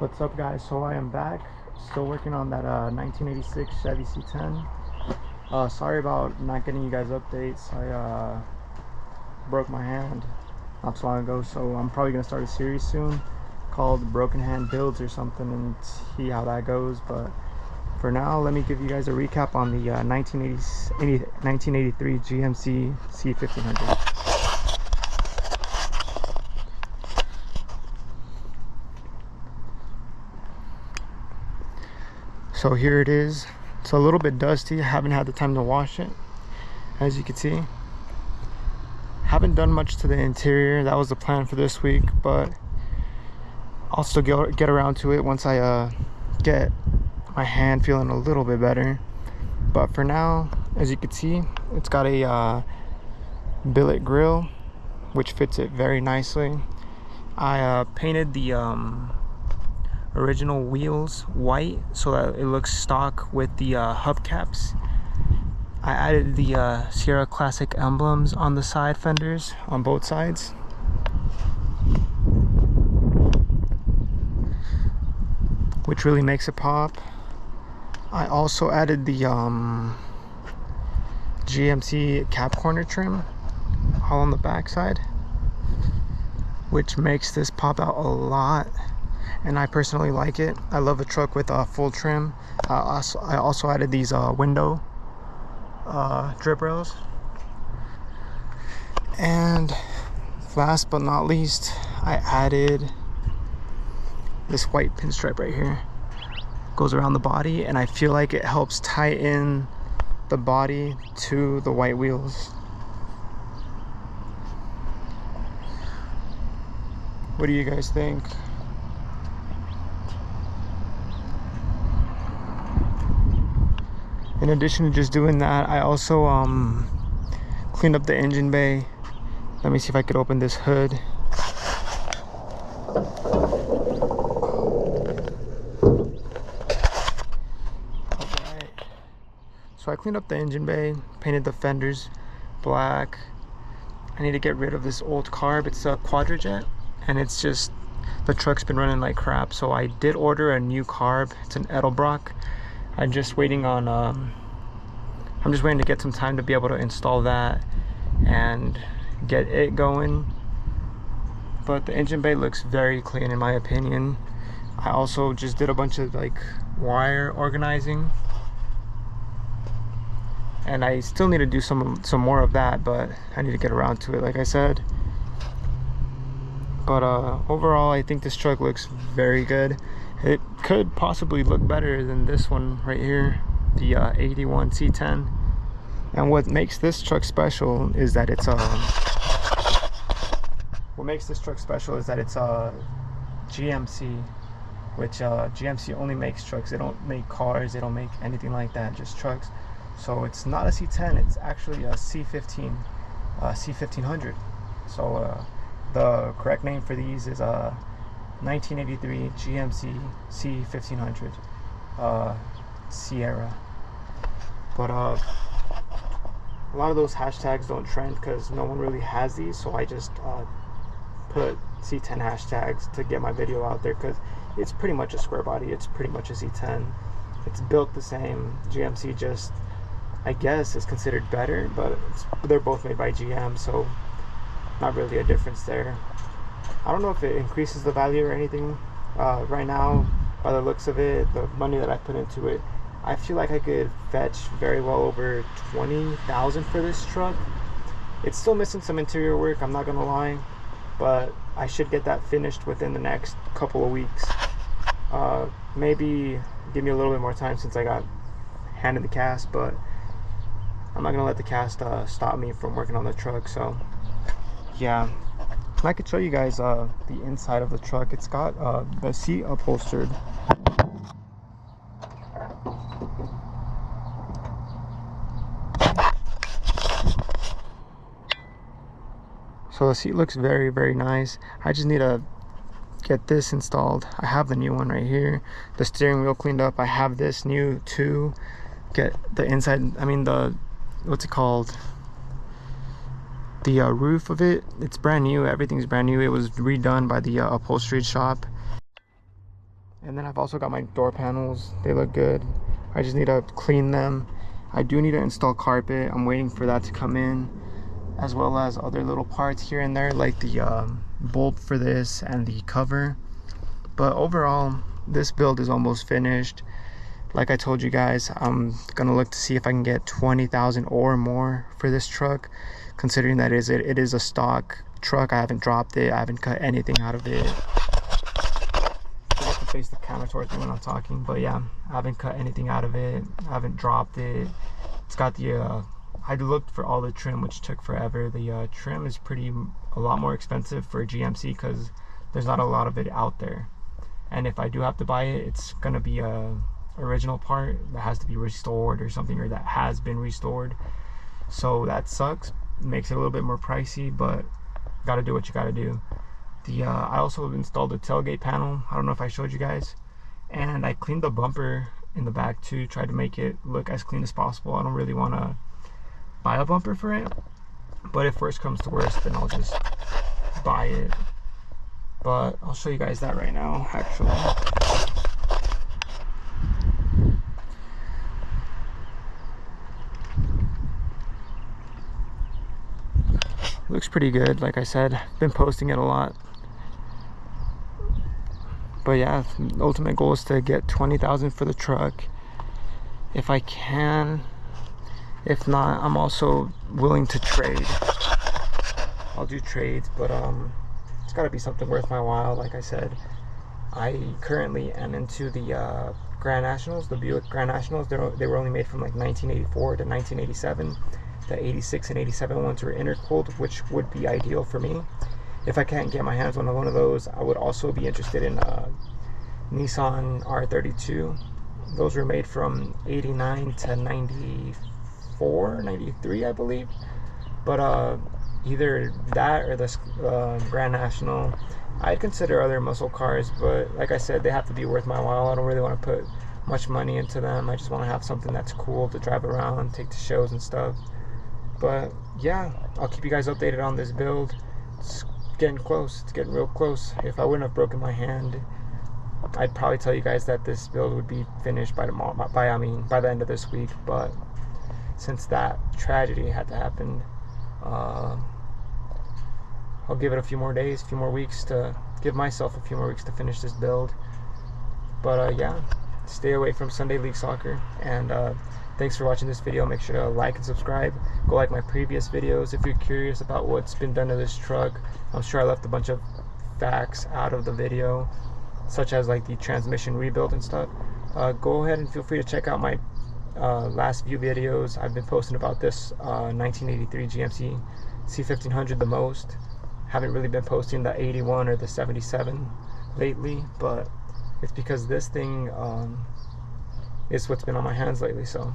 What's up, guys? So I am back, still working on that 1986 Chevy C10. Sorry about not getting you guys updates. I broke my hand not so long ago, so I'm probably gonna start a series soon called Broken Hand Builds or something and see how that goes. But for now, let me give you guys a recap on the 1983 GMC C1500. So here it is. It's a little bit dusty. I haven't had the time to wash it, as you can see. Haven't done much to the interior. That was the plan for this week, but I'll still get around to it once I get my hand feeling a little bit better. But for now, as you can see, it's got a billet grill, which fits it very nicely. I painted the original wheels white so that it looks stock with the hubcaps. I added the Sierra Classic emblems on the side fenders on both sides. Which really makes it pop. I also added the GMC cap corner trim all on the back side, which makes this pop out a lot. And I personally like it. I love a truck with a full trim. I also added these window drip rails. And last but not least, I added this white pinstripe right here. Goes around the body, and I feel like it helps tie in the body to the white wheels. What do you guys think? In addition to just doing that, I also cleaned up the engine bay. Let me see if I could open this hood. Alright. So I cleaned up the engine bay, painted the fenders black. I need to get rid of this old carb. It's a Quadrajet, and it's just, the truck's been running like crap. So I did order a new carb. It's an Edelbrock. I'm just waiting on I'm just waiting to get some time to be able to install that and get it going. But the engine bay looks very clean in my opinion. I also just did a bunch of like wire organizing, and I still need to do some more of that, but I need to get around to it, like I said. But overall, I think this truck looks very good. It could possibly look better than this one right here, the 81 C10. And what makes this truck special is that it's GMC, which GMC only makes trucks. They don't make cars, they don't make anything like that, just trucks. So it's not a C10, it's actually a C1500. So the correct name for these is 1983 GMC C1500 Sierra. But a lot of those hashtags don't trend because no one really has these, so I just put C10 hashtags to get my video out there, because it's pretty much a square body. It's pretty much a C10. It's built the same. GMC just, I guess, is considered better, but they're both made by GM, so not really a difference there. I don't know if it increases the value or anything right now. By the looks of it, the money that I put into it, I feel like I could fetch very well over $20,000 for this truck. It's still missing some interior work, I'm not gonna lie, but I should get that finished within the next couple of weeks. Maybe give me a little bit more time since I got handed the cast, but I'm not gonna let the cast stop me from working on the truck. So yeah. And I could show you guys the inside of the truck. It's got the seat upholstered. So the seat looks very, very nice. I just need to get this installed. I have the new one right here. The steering wheel cleaned up. I have this new too. Get the inside, I mean the, what's it called? The roof of it, it's brand new. Everything's brand new. It was redone by the upholstery shop. And then I've also got my door panels. They look good. I just need to clean them. I do need to install carpet. I'm waiting for that to come in, as well as other little parts here and there, like the bulb for this and the cover. But overall, this build is almost finished. Like I told you guys, I'm gonna look to see if I can get 20,000 or more for this truck, considering that it is a stock truck. I haven't dropped it. I haven't cut anything out of it. I have to face the camera towards me when I'm talking, but yeah, I haven't cut anything out of it. I haven't dropped it. It's got the I looked for all the trim, which took forever. The trim is a lot more expensive for GMC because there's not a lot of it out there. And if I do have to buy it, it's gonna be a original part that has to be restored or something, or that has been restored. So that sucks. Makes it a little bit more pricey, but gotta do what you gotta do. I also installed a tailgate panel. I don't know if I showed you guys, and I cleaned the bumper in the back too. Tried to make it look as clean as possible. I don't really want to buy a bumper for it, but if worst comes to worst, then I'll just buy it. But I'll show you guys that right now, actually. Looks pretty good. Like I said, been posting it a lot. But yeah, the ultimate goal is to get 20,000 for the truck if I can. If not, I'm also willing to trade. I'll do trades, but it's got to be something worth my while. Like I said, I currently am into the Grand Nationals, the Buick Grand Nationals. They were only made from like 1984 to 1987. The 86 and 87 ones were intercooled, which would be ideal for me. If I can't get my hands on one of those, I would also be interested in Nissan R32. Those were made from 89 to 94, 93, I believe. But either that or the Grand National. I'd consider other muscle cars, but like I said, they have to be worth my while. I don't really want to put much money into them. I just want to have something that's cool to drive around, take to shows and stuff. But yeah, I'll keep you guys updated on this build. It's getting close. It's getting real close. If I wouldn't have broken my hand, I'd probably tell you guys that this build would be finished by the end of this week. But since that tragedy had to happen, I'll give it a few more days, a few more weeks to give myself a few more weeks to finish this build. But yeah, stay away from Sunday League Soccer, and thanks for watching this video. Make sure to like and subscribe. Go like my previous videos if you're curious about what's been done to this truck. I'm sure I left a bunch of facts out of the video, such as like the transmission rebuild and stuff. Go ahead and feel free to check out my last few videos. I've been posting about this 1983 GMC C1500 the most. Haven't really been posting the 81 or the 77 lately, but it's because this thing is what's been on my hands lately. So